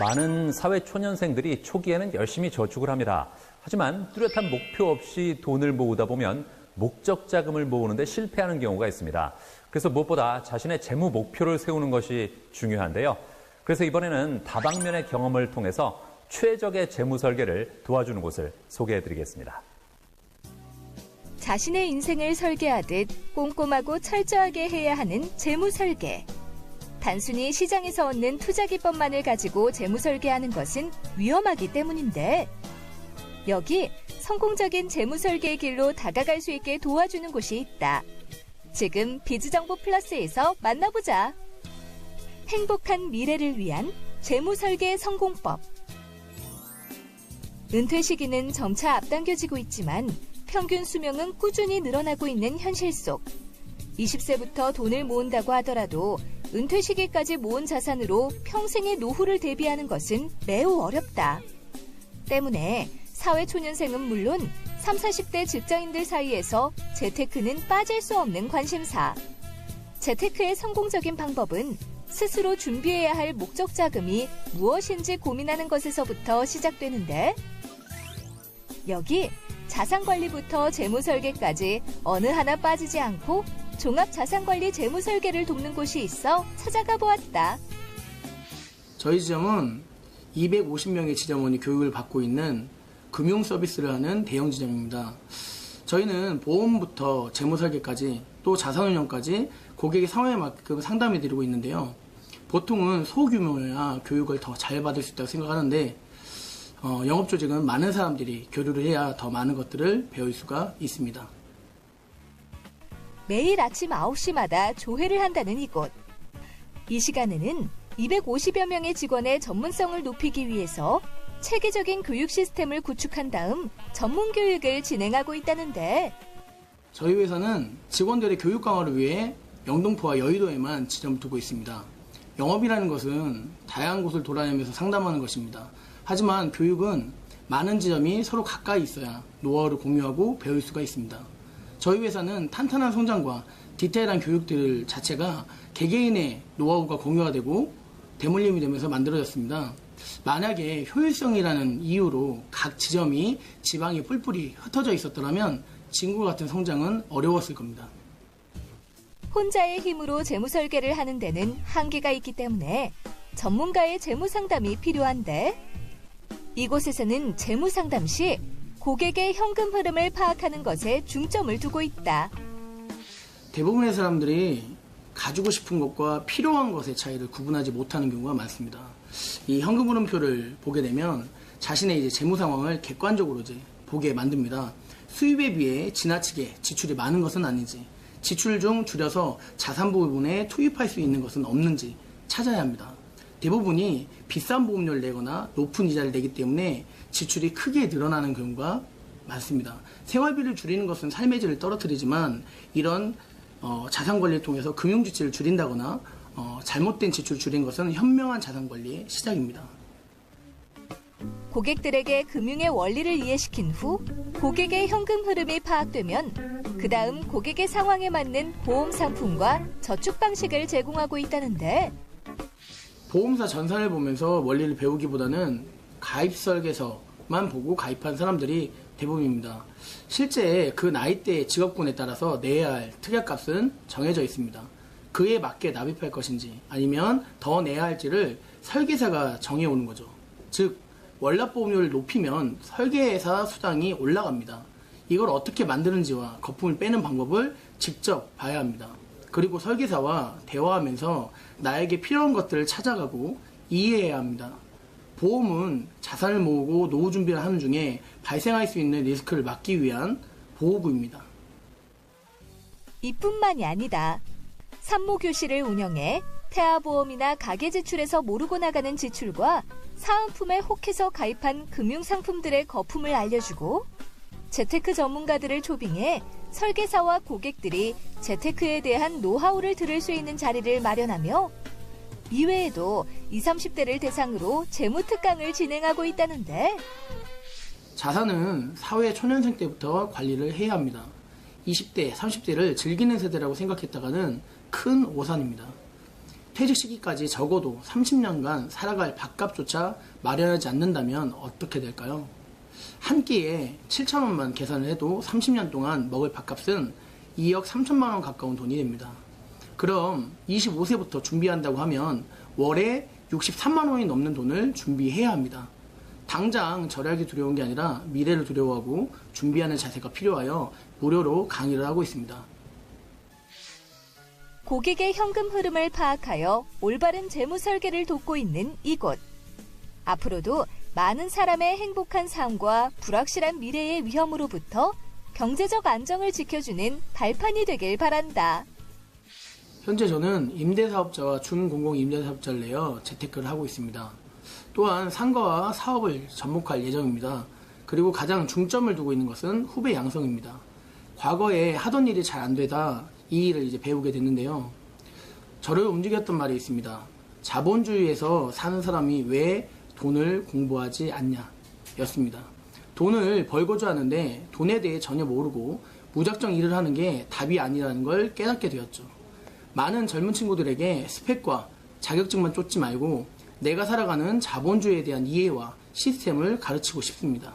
많은 사회초년생들이 초기에는 열심히 저축을 합니다. 하지만 뚜렷한 목표 없이 돈을 모으다 보면 목적 자금을 모으는데 실패하는 경우가 있습니다. 그래서 무엇보다 자신의 재무 목표를 세우는 것이 중요한데요. 그래서 이번에는 다방면의 경험을 통해서 최적의 재무 설계를 도와주는 곳을 소개해드리겠습니다. 자신의 인생을 설계하듯 꼼꼼하고 철저하게 해야 하는 재무 설계. 단순히 시장에서 얻는 투자 기법만을 가지고 재무 설계하는 것은 위험하기 때문인데 여기 성공적인 재무 설계의 길로 다가갈 수 있게 도와주는 곳이 있다. 지금 비즈정보 플러스에서 만나보자. 행복한 미래를 위한 재무 설계 성공법. 은퇴 시기는 점차 앞당겨지고 있지만 평균 수명은 꾸준히 늘어나고 있는 현실 속 20세부터 돈을 모은다고 하더라도 은퇴 시기까지 모은 자산으로 평생의 노후를 대비하는 것은 매우 어렵다. 때문에 사회초년생은 물론 30, 40대 직장인들 사이에서 재테크는 빠질 수 없는 관심사. 재테크의 성공적인 방법은 스스로 준비해야 할 목적 자금이 무엇인지 고민하는 것에서부터 시작되는데 여기 자산관리부터 재무설계까지 어느 하나 빠지지 않고 종합자산관리 재무설계를 돕는 곳이 있어 찾아가 보았다. 저희 지점은 250명의 지점원이 교육을 받고 있는 금융 서비스를 하는 대형 지점입니다. 저희는 보험부터 재무설계까지 또 자산운용까지 고객의 상황에 맞게끔 상담해드리고 있는데요. 보통은 소규모여야 교육을 더 잘 받을 수 있다고 생각하는데 영업조직은 많은 사람들이 교류를 해야 더 많은 것들을 배울 수가 있습니다. 매일 아침 9시마다 조회를 한다는 이곳. 이 시간에는 250여 명의 직원의 전문성을 높이기 위해서 체계적인 교육 시스템을 구축한 다음 전문 교육을 진행하고 있다는데 저희 회사는 직원들의 교육 강화를 위해 영등포와 여의도에만 지점을 두고 있습니다. 영업이라는 것은 다양한 곳을 돌아다니면서 상담하는 것입니다. 하지만 교육은 많은 지점이 서로 가까이 있어야 노하우를 공유하고 배울 수가 있습니다. 저희 회사는 탄탄한 성장과 디테일한 교육들 자체가 개개인의 노하우가 공유가 되고 대물림이 되면서 만들어졌습니다. 만약에 효율성이라는 이유로 각 지점이 지방이 뿔뿔이 흩어져 있었더라면 지금과 같은 성장은 어려웠을 겁니다. 혼자의 힘으로 재무 설계를 하는 데는 한계가 있기 때문에 전문가의 재무 상담이 필요한데 이곳에서는 재무 상담 시 고객의 현금 흐름을 파악하는 것에 중점을 두고 있다. 대부분의 사람들이 가지고 싶은 것과 필요한 것의 차이를 구분하지 못하는 경우가 많습니다. 이 현금 흐름표를 보게 되면 자신의 이제 재무 상황을 객관적으로 이제 보게 만듭니다. 수입에 비해 지나치게 지출이 많은 것은 아닌지, 지출 중 줄여서 자산 부분에 투입할 수 있는 것은 없는지 찾아야 합니다. 대부분이 비싼 보험료를 내거나 높은 이자를 내기 때문에 지출이 크게 늘어나는 경우가 많습니다. 생활비를 줄이는 것은 삶의 질을 떨어뜨리지만 이런 자산관리를 통해서 금융지출을 줄인다거나 잘못된 지출을 줄인 것은 현명한 자산관리의 시작입니다. 고객들에게 금융의 원리를 이해시킨 후 고객의 현금 흐름이 파악되면 그 다음 고객의 상황에 맞는 보험 상품과 저축 방식을 제공하고 있다는데 보험사 전산을 보면서 원리를 배우기보다는 가입 설계서만 보고 가입한 사람들이 대부분입니다. 실제 그 나이대의 직업군에 따라서 내야 할 특약값은 정해져 있습니다. 그에 맞게 납입할 것인지 아니면 더 내야 할지를 설계사가 정해오는 거죠. 즉 월납보험료를 높이면 설계사 수당이 올라갑니다. 이걸 어떻게 만드는지와 거품을 빼는 방법을 직접 봐야 합니다. 그리고 설계사와 대화하면서 나에게 필요한 것들을 찾아가고 이해해야 합니다. 보험은 자산을 모으고 노후 준비를 하는 중에 발생할 수 있는 리스크를 막기 위한 보호구입니다. 이뿐만이 아니다. 산모교실을 운영해 태아보험이나 가계지출에서 모르고 나가는 지출과 사은품에 혹해서 가입한 금융상품들의 거품을 알려주고 재테크 전문가들을 초빙해 설계사와 고객들이 재테크에 대한 노하우를 들을 수 있는 자리를 마련하며 이외에도 20, 30대를 대상으로 재무특강을 진행하고 있다는데 자산은 사회 초년생 때부터 관리를 해야 합니다. 20대, 30대를 즐기는 세대라고 생각했다가는 큰 오산입니다. 퇴직 시기까지 적어도 30년간 살아갈 밥값조차 마련하지 않는다면 어떻게 될까요? 한 끼에 7천 원만 계산을 해도 30년 동안 먹을 밥값은 2억 3천만 원 가까운 돈이 됩니다. 그럼 25세부터 준비한다고 하면 월에 63만 원이 넘는 돈을 준비해야 합니다. 당장 절약이 두려운 게 아니라 미래를 두려워하고 준비하는 자세가 필요하여 무료로 강의를 하고 있습니다. 고객의 현금 흐름을 파악하여 올바른 재무 설계를 돕고 있는 이곳. 앞으로도 많은 사람의 행복한 삶과 불확실한 미래의 위험으로부터 경제적 안정을 지켜주는 발판이 되길 바란다. 현재 저는 임대사업자와 준공공 임대사업자를 내어 재테크를 하고 있습니다. 또한 상가와 사업을 접목할 예정입니다. 그리고 가장 중점을 두고 있는 것은 후배 양성입니다. 과거에 하던 일이 잘 안 되다 이 일을 이제 배우게 됐는데요. 저를 움직였던 말이 있습니다. 자본주의에서 사는 사람이 왜 돈을 공부하지 않냐 였습니다. 돈을 벌고자 하는데 돈에 대해 전혀 모르고 무작정 일을 하는 게 답이 아니라는 걸 깨닫게 되었죠. 많은 젊은 친구들에게 스펙과 자격증만 쫓지 말고 내가 살아가는 자본주의에 대한 이해와 시스템을 가르치고 싶습니다.